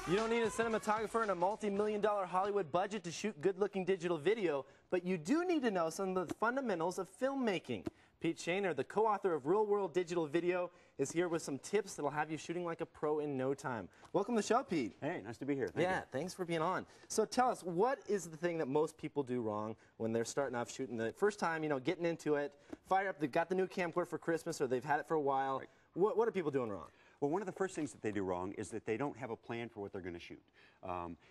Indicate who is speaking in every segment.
Speaker 1: You don't need a cinematographer and a multi-million-dollar Hollywood budget to shoot good-looking digital video, but you do need to know some of the fundamentals of filmmaking. Pete Shaner, the co-author of Real World Digital Video, is here with some tips that'll have you shooting like a pro in no time. Welcome to the show, Pete.
Speaker 2: Hey, nice to be here. Thank you.
Speaker 1: Thanks for being on. So tell us, what is the thing that most people do wrong when they're starting off shooting the first time, getting into it, fire up, they've got the new camcorder for Christmas or they've had it for a while.
Speaker 2: Right.
Speaker 1: What are people doing wrong?
Speaker 2: Well, one of the first things that they do wrong is that they don't have a plan for what they're going to shoot.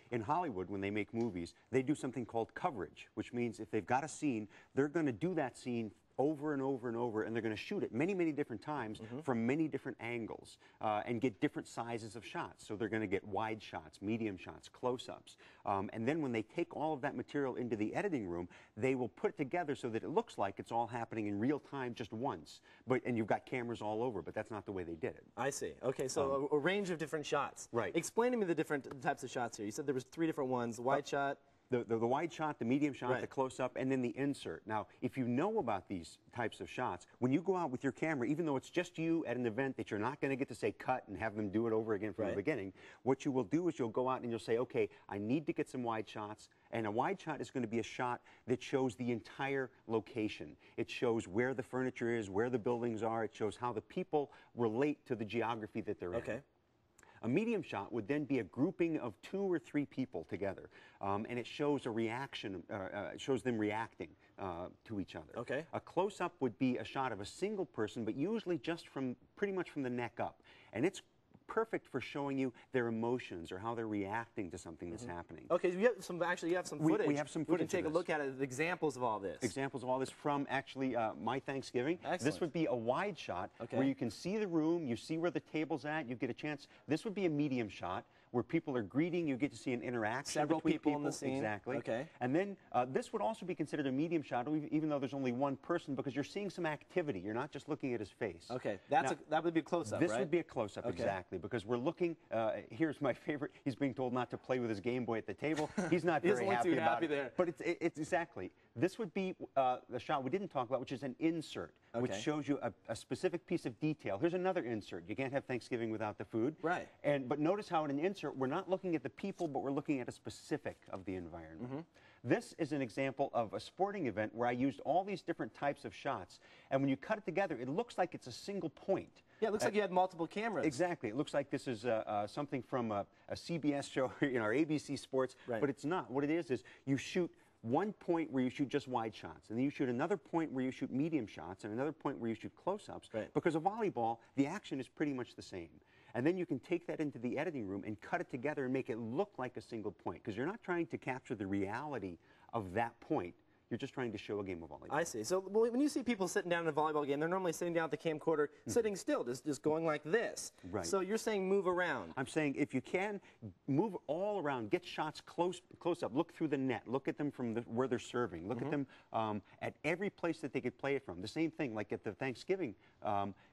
Speaker 2: In Hollywood, when they make movies, they do something called coverage, which means if they've got a scene, they're going to do that scene over and over and over, and they're going to shoot it many, many different times from many different angles and get different sizes of shots. So they're going to get wide shots, medium shots, close-ups. And then when they take all of that material into the editing room, they will put it together so that it looks like it's all happening in real time just once. And you've got cameras all over, but that's not the way they did it.
Speaker 1: I see. Okay, so a range of different shots.
Speaker 2: Right.
Speaker 1: Explain to me the different types of shots here. You said there was 3 different ones, the wide shot.
Speaker 2: The wide shot, the medium shot,
Speaker 1: right.
Speaker 2: The close-up, and then the insert. Now, if you know about these types of shots, when you go out with your camera, even though it's just you at an event that you're not going to get to say cut and have them do it over again from the beginning, what you will do is you'll go out and you'll say, okay, I need to get some wide shots, and a wide shot is going to be a shot that shows the entire location. It shows where the furniture is, where the buildings are, it shows how the people relate to the geography that they're in. A medium shot would then be a grouping of 2 or 3 people together, and it shows a reaction, shows them reacting to each other. A close-up would be a shot of a single person, but usually just pretty much from the neck up, and it's perfect for showing you their emotions or how they're reacting to something that's happening.
Speaker 1: Okay, you have some footage.
Speaker 2: We have some footage.
Speaker 1: We can take a look at it, examples of all this.
Speaker 2: Examples of all this from actually my Thanksgiving.
Speaker 1: Excellent.
Speaker 2: This would be a wide shot where you can see the room, you see where the table's at, you get a chance. This would be a medium shot where people are greeting, you get to see an interaction
Speaker 1: Several
Speaker 2: between
Speaker 1: people in the scene.
Speaker 2: Exactly.
Speaker 1: Okay.
Speaker 2: And then this would also be considered a medium shot, even though there's only one person, because you're seeing some activity. You're not just looking at his face.
Speaker 1: Okay, that would be a close-up, right?
Speaker 2: This would be a close-up, exactly, because we're looking, here's my favorite, he's being told not to play with his Game Boy at the table. He's not very happy about it.
Speaker 1: There.
Speaker 2: But it's exactly. This would be the shot we didn't talk about, which is an insert, which shows you a specific piece of detail. Here's another insert. You can't have Thanksgiving without the food.
Speaker 1: Right.
Speaker 2: But notice how in an insert, we're not looking at the people, but we're looking at a specific of the environment. This is an example of a sporting event where I used all these different types of shots, and when you cut it together, it looks like it's a single point.
Speaker 1: Yeah, it looks like you had multiple cameras.
Speaker 2: Exactly. It looks like this is something from a CBS show, or ABC Sports, but it's not. What it is you shoot one point where you shoot just wide shots, and then you shoot another point where you shoot medium shots, and another point where you shoot close-ups. Because of volleyball, the action is pretty much the same. And then you can take that into the editing room and cut it together and make it look like a single point, because you're not trying to capture the reality of that point. You're just trying to show a game of volleyball.
Speaker 1: I see. So when you see people sitting down in a volleyball game, they're normally sitting down at the camcorder, sitting still, just going like this.
Speaker 2: Right.
Speaker 1: So you're saying move around.
Speaker 2: I'm saying if you can, move all around, get shots close up, look through the net, look at them from where they're serving, look at them at every place that they could play it from. The same thing, like at the Thanksgiving,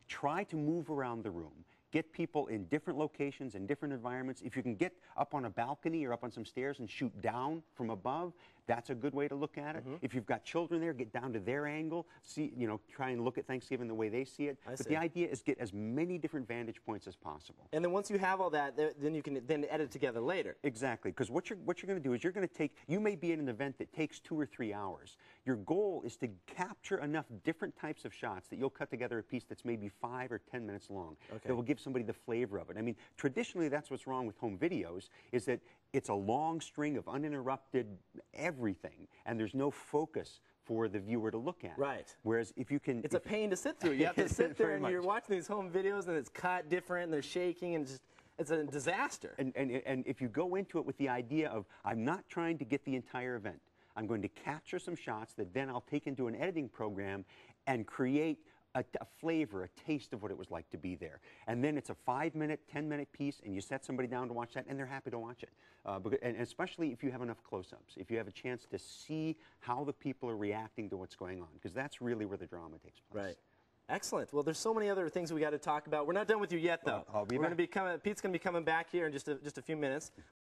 Speaker 2: try to move around the room. Get people in different locations and different environments. If you can get up on a balcony or up on some stairs and shoot down from above, that's a good way to look at it. If you've got children there, get down to their angle. See, try and look at Thanksgiving the way they see it. But the idea is get as many different vantage points as possible.
Speaker 1: And then once you have all that, then you can edit together later.
Speaker 2: Exactly, because what you're going to do is you may be in an event that takes 2 or 3 hours. Your goal is to capture enough different types of shots that you'll cut together a piece that's maybe 5 or 10 minutes long. That will give somebody the flavor of it. I mean, traditionally, that's what's wrong with home videos, is that it's a long string of uninterrupted everything, and there's no focus for the viewer to look at.
Speaker 1: Right.
Speaker 2: Whereas if you can...
Speaker 1: It's a pain to sit through. You have to sit there and you're watching these home videos and it's cut different and they're shaking and it's a disaster.
Speaker 2: And if you go into it with the idea of, I'm not trying to get the entire event. I'm going to capture some shots that then I'll take into an editing program and create a flavor, a taste of what it was like to be there. And then it's a 5-minute, 10-minute piece, and you set somebody down to watch that, and they're happy to watch it. And especially if you have enough close-ups, if you have a chance to see how the people are reacting to what's going on, because that's really where the drama takes place.
Speaker 1: Right. Excellent. Well, there's so many other things we got to talk about. We're not done with you yet, though.
Speaker 2: I'll be back.
Speaker 1: Pete's going to be coming back here in just a few minutes.